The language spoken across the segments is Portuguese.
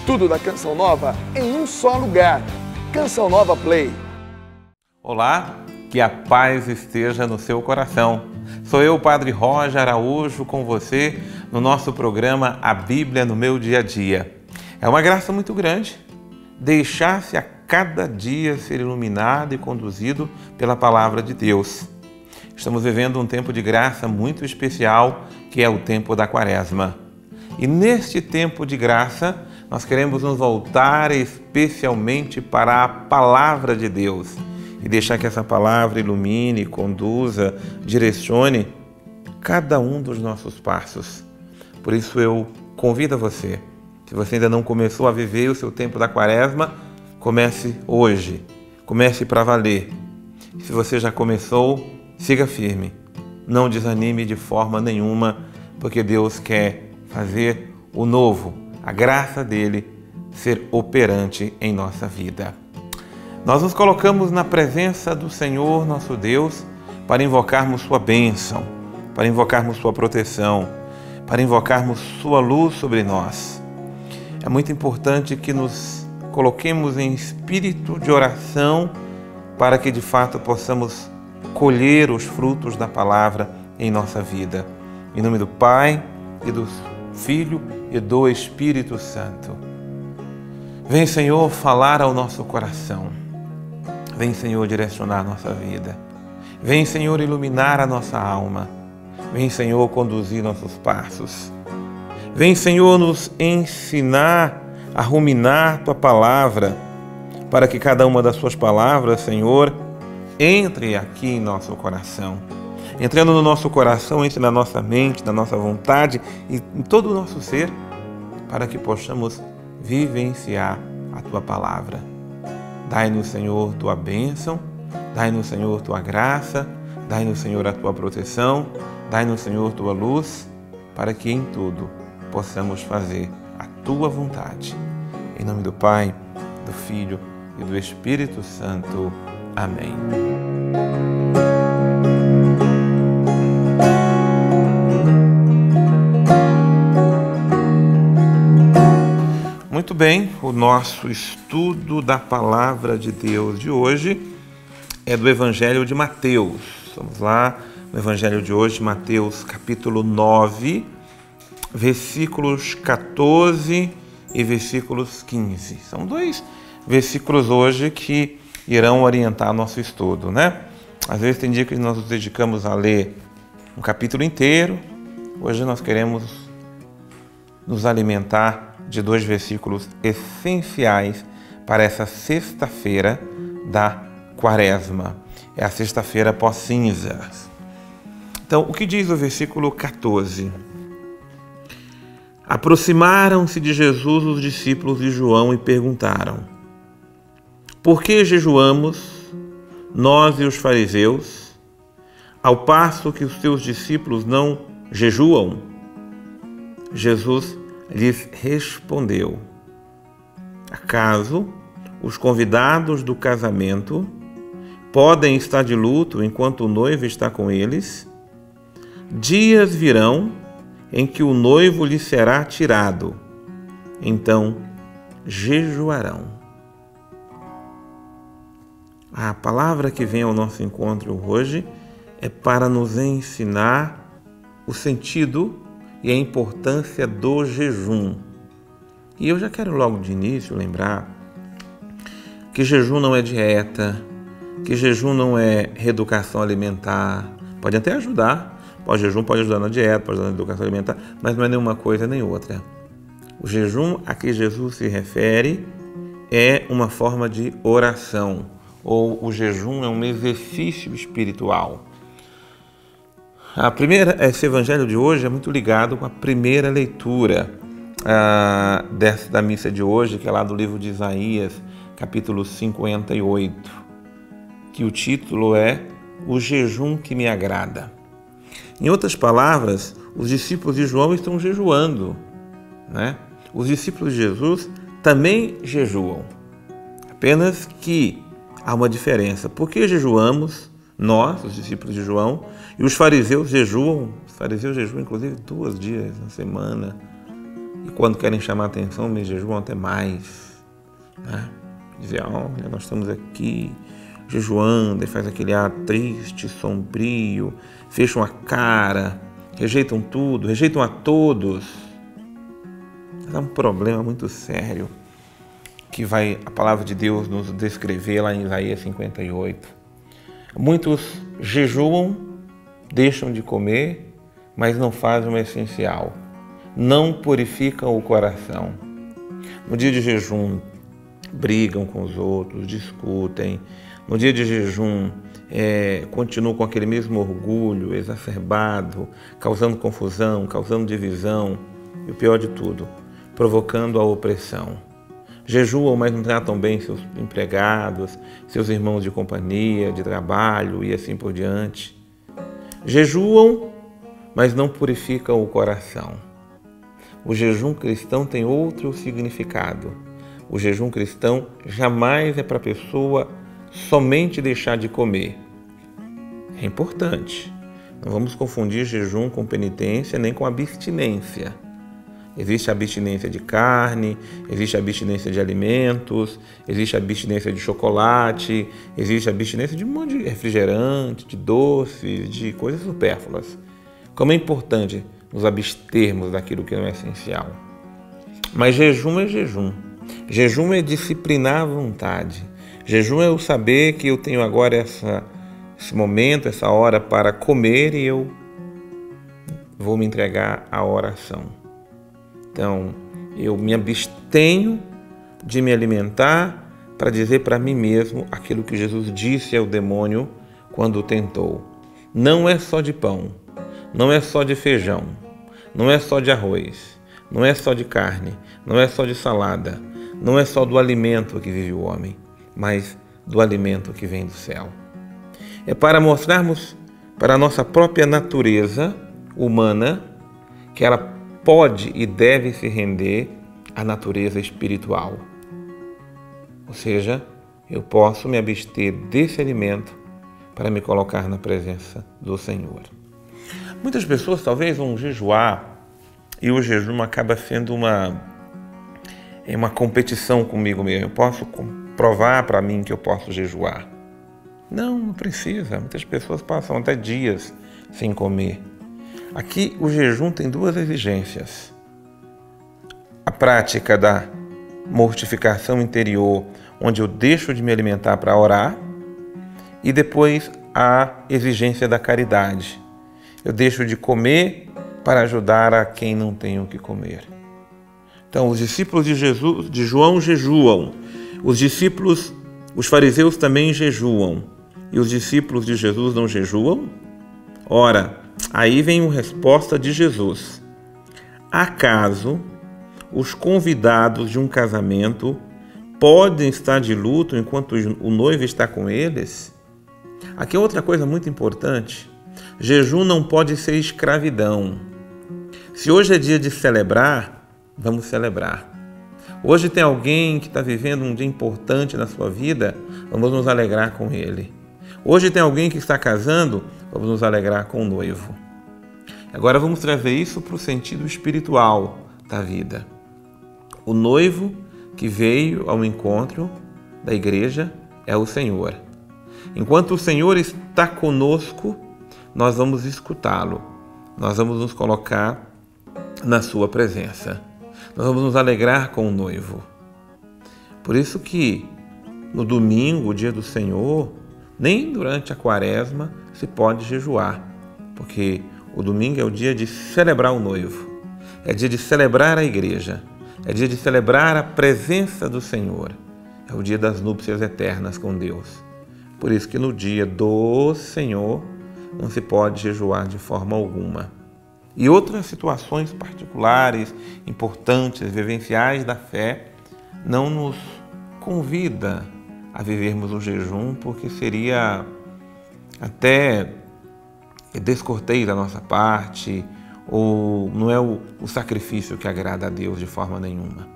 Tudo da Canção Nova em um só lugar. Canção Nova Play. Olá, que a paz esteja no seu coração. Sou eu, Padre Roger Araújo, com você no nosso programa A Bíblia no Meu Dia a Dia. É uma graça muito grande deixar-se a cada dia ser iluminado e conduzido pela Palavra de Deus. Estamos vivendo um tempo de graça muito especial, que é o tempo da Quaresma. E neste tempo de graça, nós queremos nos voltar especialmente para a Palavra de Deus e deixar que essa palavra ilumine, conduza, direcione cada um dos nossos passos. Por isso eu convido a você, se você ainda não começou a viver o seu tempo da Quaresma, comece hoje, comece para valer. Se você já começou, siga firme, não desanime de forma nenhuma, porque Deus quer fazer o novo, a graça dele ser operante em nossa vida. Nós nos colocamos na presença do Senhor nosso Deus para invocarmos sua bênção, para invocarmos sua proteção, para invocarmos sua luz sobre nós. É muito importante que nos coloquemos em espírito de oração para que de fato possamos colher os frutos da palavra em nossa vida. Em nome do Pai e do Filho e do Espírito Santo. Vem, Senhor, falar ao nosso coração. Vem, Senhor, direcionar a nossa vida. Vem, Senhor, iluminar a nossa alma. Vem, Senhor, conduzir nossos passos. Vem, Senhor, nos ensinar a ruminar Tua palavra, para que cada uma das Suas palavras, Senhor, entre aqui em nosso coração. Entrando no nosso coração, entre na nossa mente, na nossa vontade e em todo o nosso ser, para que possamos vivenciar a Tua palavra. Dai-nos, Senhor, Tua bênção, dai-nos, Senhor, Tua graça, dai-nos, Senhor, a Tua proteção, dai-nos, Senhor, Tua luz, para que em tudo possamos fazer a Tua vontade. Em nome do Pai, do Filho e do Espírito Santo. Amém. Muito bem, o nosso estudo da Palavra de Deus de hoje é do Evangelho de Mateus. Vamos lá, no Evangelho de hoje, Mateus capítulo 9, versículos 14 e versículos 15. São dois versículos hoje que irão orientar nosso estudo, né? Às vezes tem dia que nós nos dedicamos a ler um capítulo inteiro. Hoje nós queremos nos alimentar de dois versículos essenciais para essa sexta-feira da Quaresma. É a sexta-feira pós-cinzas. Então, o que diz o versículo 14? Aproximaram-se de Jesus os discípulos de João e perguntaram: por que jejuamos, nós e os fariseus, ao passo que os teus discípulos não jejuam? Jesus lhes respondeu: acaso os convidados do casamento podem estar de luto enquanto o noivo está com eles? Dias virão em que o noivo lhes será tirado, então jejuarão. A palavra que vem ao nosso encontro hoje é para nos ensinar o sentido e a importância do jejum. E eu já quero logo de início lembrar que jejum não é dieta, que jejum não é reeducação alimentar. Pode até ajudar, o jejum pode ajudar na dieta, pode ajudar na educação alimentar, mas não é nenhuma coisa nem outra. O jejum a que Jesus se refere é uma forma de oração, ou o jejum é um exercício espiritual. Esse evangelho de hoje é muito ligado com a primeira leitura da missa de hoje, que é lá do livro de Isaías, capítulo 58, que o título é O Jejum que me agrada. Em outras palavras, os discípulos de João estão jejuando, né? Os discípulos de Jesus também jejuam, apenas que há uma diferença. Por que jejuamos nós, os discípulos de João, e os fariseus jejuam? Os fariseus jejuam inclusive 2 dias na semana. e quando querem chamar atenção, me jejuam até mais, né? Dizer, olha, nós estamos aqui jejuando, e faz aquele ar triste, sombrio, fecham a cara, rejeitam tudo, rejeitam a todos. É um problema muito sério que vai a palavra de Deus nos descrever lá em Isaías 58. Muitos jejuam, deixam de comer, mas não fazem o essencial. Não purificam o coração. No dia de jejum, brigam com os outros, discutem. No dia de jejum, continuam com aquele mesmo orgulho exacerbado, causando confusão, causando divisão e o pior de tudo, provocando a opressão. Jejuam, mas não tratam bem seus empregados, seus irmãos de companhia, de trabalho e assim por diante. Jejuam, mas não purificam o coração. O jejum cristão tem outro significado. O jejum cristão jamais é para a pessoa somente deixar de comer. É importante. Não vamos confundir jejum com penitência nem com abstinência. Existe abstinência de carne, existe abstinência de alimentos, existe abstinência de chocolate, existe abstinência de um monte de refrigerante, de doces, de coisas supérfluas. Como é importante nos abstermos daquilo que não é essencial. Mas jejum é jejum. Jejum é disciplinar a vontade. Jejum é o saber que eu tenho agora esse momento, essa hora para comer e eu vou me entregar à oração. Então, eu me abstenho de me alimentar para dizer para mim mesmo aquilo que Jesus disse ao demônio quando o tentou. Não é só de pão, não é só de feijão, não é só de arroz, não é só de carne, não é só de salada, não é só do alimento que vive o homem, mas do alimento que vem do céu. É para mostrarmos para a nossa própria natureza humana que ela pode e deve se render à natureza espiritual. Ou seja, eu posso me abster desse alimento para me colocar na presença do Senhor. Muitas pessoas talvez vão jejuar e o jejum acaba sendo uma competição comigo mesmo. Eu posso provar para mim que eu posso jejuar. Não precisa. Muitas pessoas passam até dias sem comer. Aqui o jejum tem duas exigências. A prática da mortificação interior, onde eu deixo de me alimentar para orar, e depois a exigência da caridade. Eu deixo de comer para ajudar a quem não tem o que comer. Então, os discípulos de João jejuam. Os fariseus também jejuam. E os discípulos de Jesus não jejuam? Ora, aí vem a resposta de Jesus. Acaso os convidados de um casamento podem estar de luto enquanto o noivo está com eles? Aqui é outra coisa muito importante. Jejum não pode ser escravidão. Se hoje é dia de celebrar, vamos celebrar. Hoje tem alguém que está vivendo um dia importante na sua vida, vamos nos alegrar com ele. Hoje tem alguém que está casando, vamos nos alegrar com o noivo. Agora vamos trazer isso para o sentido espiritual da vida. O noivo que veio ao encontro da igreja é o Senhor. Enquanto o Senhor está conosco, nós vamos escutá-lo. Nós vamos nos colocar na sua presença. Nós vamos nos alegrar com o noivo. Por isso que no domingo, o dia do Senhor, nem durante a quaresma se pode jejuar, porque o domingo é o dia de celebrar o noivo, é dia de celebrar a igreja, é dia de celebrar a presença do Senhor, é o dia das núpcias eternas com Deus. Por isso que no dia do Senhor não se pode jejuar de forma alguma. E outras situações particulares, importantes, vivenciais da fé, não nos convida a vivermos o jejum, porque seria até descortês da nossa parte, ou não é o sacrifício que agrada a Deus de forma nenhuma.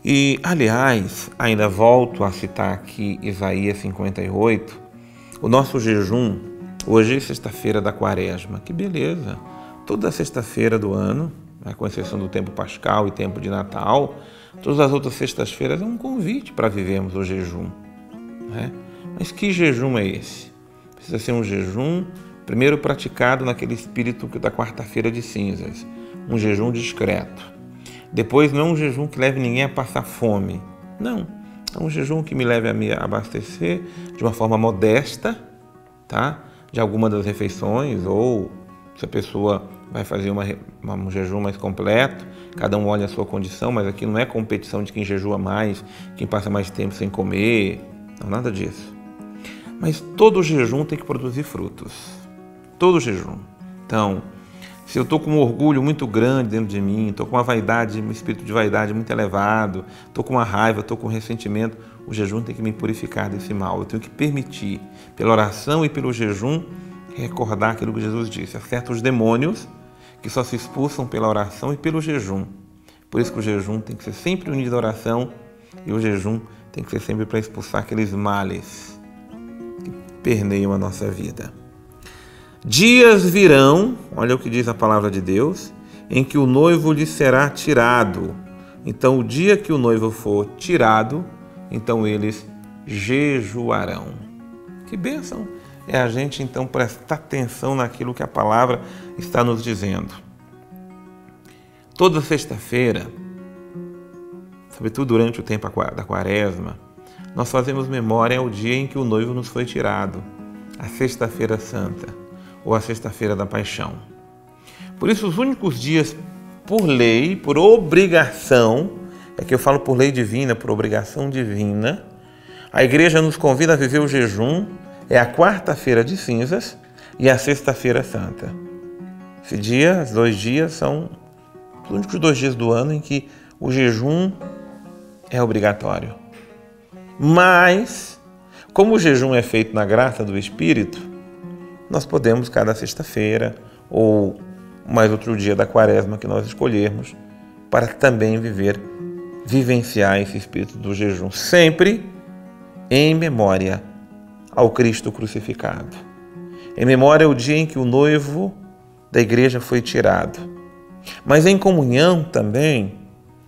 E, aliás, ainda volto a citar aqui Isaías 58, o nosso jejum, hoje é sexta-feira da quaresma, que beleza! Toda sexta-feira do ano né, com exceção do tempo pascal e tempo de Natal, todas as outras sextas-feiras é um convite para vivermos o jejum, né? Mas que jejum é esse? Precisa ser um jejum, primeiro praticado naquele espírito da quarta-feira de cinzas, um jejum discreto. Depois não é um jejum que leve ninguém a passar fome, não. É um jejum que me leve a me abastecer de uma forma modesta, tá? De alguma das refeições, ou se a pessoa vai fazer um jejum mais completo, cada um olha a sua condição, mas aqui não é competição de quem jejua mais, quem passa mais tempo sem comer, não, nada disso. Mas todo jejum tem que produzir frutos, todo jejum. Então, se eu estou com um orgulho muito grande dentro de mim, estou com uma vaidade, um espírito de vaidade muito elevado, estou com uma raiva, estou com um ressentimento, o jejum tem que me purificar desse mal. Eu tenho que permitir, pela oração e pelo jejum, recordar aquilo que Jesus disse. Há certos demônios que só se expulsam pela oração e pelo jejum. Por isso que o jejum tem que ser sempre unido à oração e o jejum tem que ser sempre para expulsar aqueles males que permeiam a nossa vida. Dias virão, olha o que diz a palavra de Deus, em que o noivo lhe será tirado. Então, o dia que o noivo for tirado, então eles jejuarão. Que bênção é a gente, então, prestar atenção naquilo que a palavra está nos dizendo. Toda sexta-feira, sobretudo durante o tempo da quaresma, nós fazemos memória ao dia em que o noivo nos foi tirado, a Sexta-feira Santa, ou a Sexta-feira da Paixão. Por isso, os únicos dias, por lei, por obrigação, é que eu falo por lei divina, por obrigação divina, a igreja nos convida a viver o jejum, é a quarta-feira de cinzas e a Sexta-feira Santa. Esse dia, os 2 dias, são os únicos 2 dias do ano em que o jejum é obrigatório. Mas, como o jejum é feito na graça do Espírito, nós podemos, cada sexta-feira, ou mais outro dia da quaresma que nós escolhermos, para também vivenciar esse espírito do jejum, sempre em memória ao Cristo crucificado. Em memória ao dia em que o noivo da igreja foi tirado, mas em comunhão também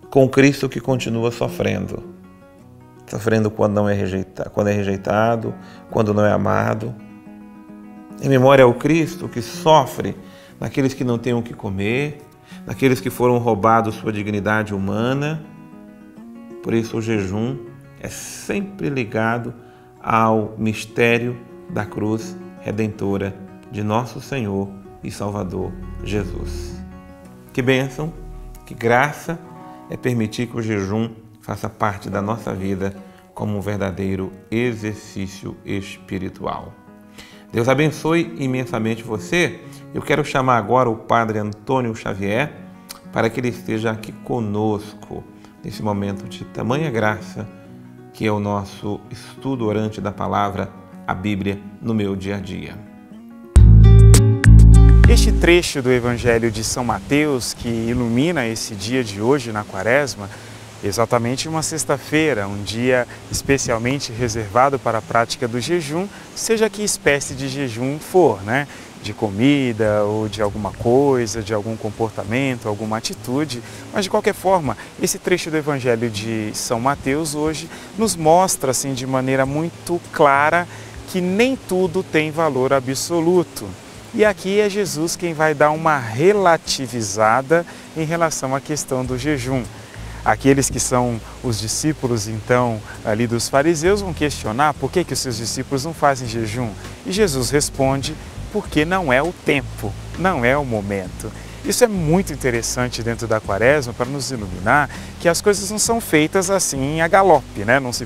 com o Cristo que continua sofrendo quando não é rejeitado, quando não é amado. Em memória ao Cristo que sofre naqueles que não têm o que comer, naqueles que foram roubados sua dignidade humana. Por isso o jejum é sempre ligado ao mistério da cruz redentora de nosso Senhor e Salvador Jesus. Que bênção, que graça é permitir que o jejum faça parte da nossa vida como um verdadeiro exercício espiritual. Deus abençoe imensamente você. Eu quero chamar agora o Padre Antônio Xavier para que ele esteja aqui conosco nesse momento de tamanha graça que é o nosso estudo orante da palavra, a Bíblia, no meu dia a dia. Este trecho do Evangelho de São Mateus, que ilumina esse dia de hoje na Quaresma, exatamente uma sexta-feira, um dia especialmente reservado para a prática do jejum, seja que espécie de jejum for, né? De comida ou de alguma coisa, de algum comportamento, alguma atitude, mas de qualquer forma, esse trecho do Evangelho de São Mateus hoje nos mostra assim de maneira muito clara que nem tudo tem valor absoluto. E aqui é Jesus quem vai dar uma relativizada em relação à questão do jejum. Aqueles que são os discípulos, então, ali dos fariseus vão questionar por que os seus discípulos não fazem jejum. E Jesus responde, porque não é o tempo, não é o momento. Isso é muito interessante dentro da Quaresma para nos iluminar que as coisas não são feitas assim a galope, né? Não se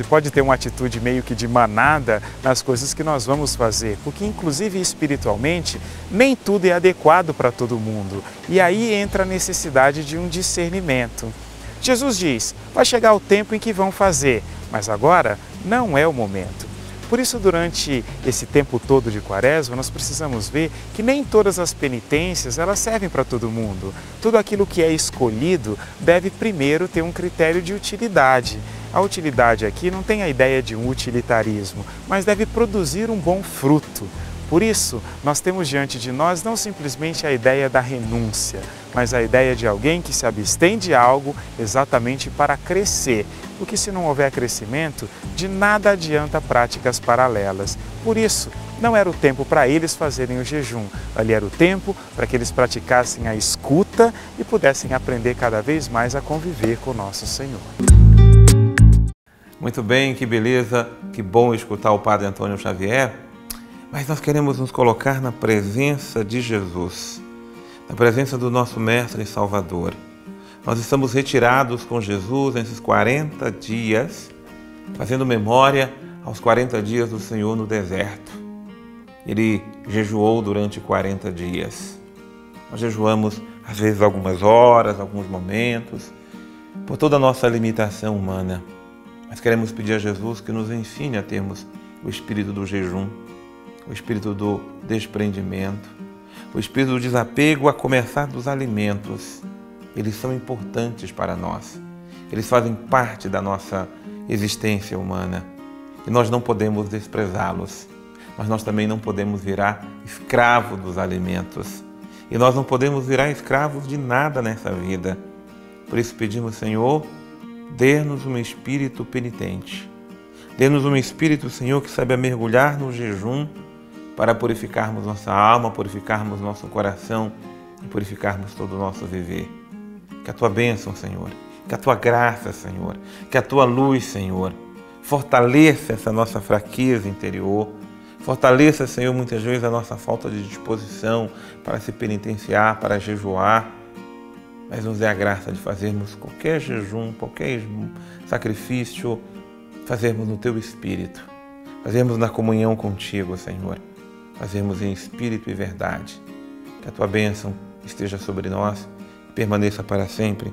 pode ter uma atitude meio que de manada nas coisas que nós vamos fazer, porque inclusive espiritualmente nem tudo é adequado para todo mundo. E aí entra a necessidade de um discernimento. Jesus diz, vai chegar o tempo em que vão fazer, mas agora não é o momento. Por isso, durante esse tempo todo de Quaresma, nós precisamos ver que nem todas as penitências elas servem para todo mundo. Tudo aquilo que é escolhido deve primeiro ter um critério de utilidade. A utilidade aqui não tem a ideia de um utilitarismo, mas deve produzir um bom fruto. Por isso, nós temos diante de nós não simplesmente a ideia da renúncia, mas a ideia de alguém que se abstém de algo exatamente para crescer. Porque se não houver crescimento, de nada adianta práticas paralelas. Por isso, não era o tempo para eles fazerem o jejum, ali era o tempo para que eles praticassem a escuta e pudessem aprender cada vez mais a conviver com o nosso Senhor. Muito bem, que beleza, que bom escutar o Padre Antônio Xavier, mas nós queremos nos colocar na presença de Jesus, na presença do nosso Mestre e Salvador. Nós estamos retirados com Jesus nesses 40 dias, fazendo memória aos 40 dias do Senhor no deserto. Ele jejuou durante 40 dias. Nós jejuamos, às vezes, algumas horas, alguns momentos, por toda a nossa limitação humana. Mas queremos pedir a Jesus que nos ensine a termos o espírito do jejum, o espírito do desprendimento, o espírito do desapego a começar dos alimentos. Eles são importantes para nós. Eles fazem parte da nossa existência humana e nós não podemos desprezá-los. Mas nós também não podemos virar escravo dos alimentos. E nós não podemos virar escravos de nada nessa vida. Por isso pedimos, Senhor, dê-nos um espírito penitente. Dê-nos um espírito, Senhor, que saiba mergulhar no jejum para purificarmos nossa alma, purificarmos nosso coração e purificarmos todo o nosso viver. Que a Tua bênção, Senhor, que a Tua graça, Senhor, que a Tua luz, Senhor, fortaleça essa nossa fraqueza interior, fortaleça, Senhor, muitas vezes a nossa falta de disposição para se penitenciar, para jejuar, mas nos dê a graça de fazermos qualquer jejum, qualquer sacrifício, fazermos no Teu Espírito, fazermos na comunhão contigo, Senhor, fazermos em espírito e verdade. Que a Tua bênção esteja sobre nós e permaneça para sempre,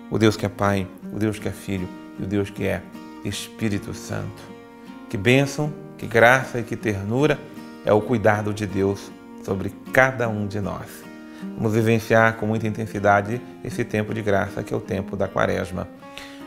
o Deus que é Pai, o Deus que é Filho e o Deus que é Espírito Santo. Que bênção, que graça e que ternura é o cuidado de Deus sobre cada um de nós. Vamos vivenciar com muita intensidade esse tempo de graça que é o tempo da Quaresma.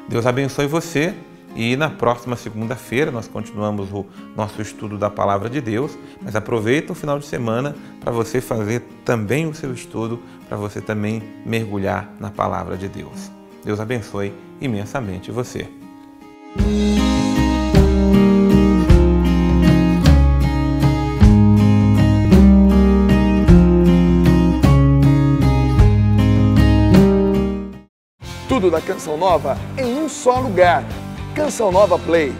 Deus abençoe você e na próxima segunda-feira nós continuamos o nosso estudo da Palavra de Deus, mas aproveita o final de semana para você fazer também o seu estudo, para você também mergulhar na Palavra de Deus. Deus abençoe imensamente você. Tudo da Canção Nova em um só lugar. Canção Nova Play.